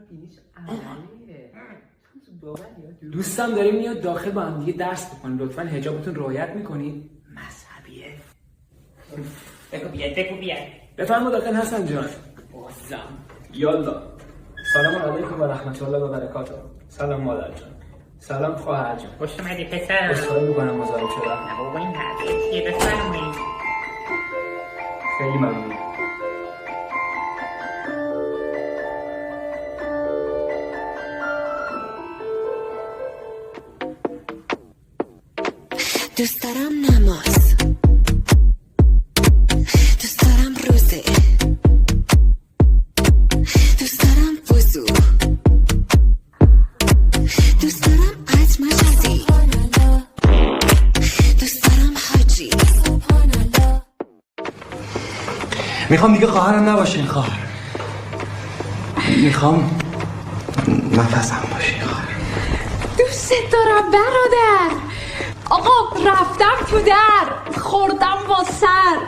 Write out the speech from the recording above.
بینیش عملیه. دوستم داریم میاد داخل با هم دیگه درس بکنیم، لطفا حجابتون رعایت میکنید؟ مذهبیه. بگو بیاد. بفرما داخل حسن جان. بازم یالا. سلام علیکم و رحمت الله و برکاته. سلام مادر جان. سلام خواهر جان. خوش اومدی پسر. اصخایی میکنم مزاحم شدم. نه بابا این حرفیه چیه؟ بفرمایید. خیلی ممنون. دوست دارم نماز، دوست دارم روزه، دوست دارم وضو، دوست دارم عطر مشتی، دوست دارم حاجی. میخوام دیگه خواهرم نباشین خواهر. میخوام نفسم باشین خواهر. دوست دارم برادر. آقا رفتم تو در خوردم با سر.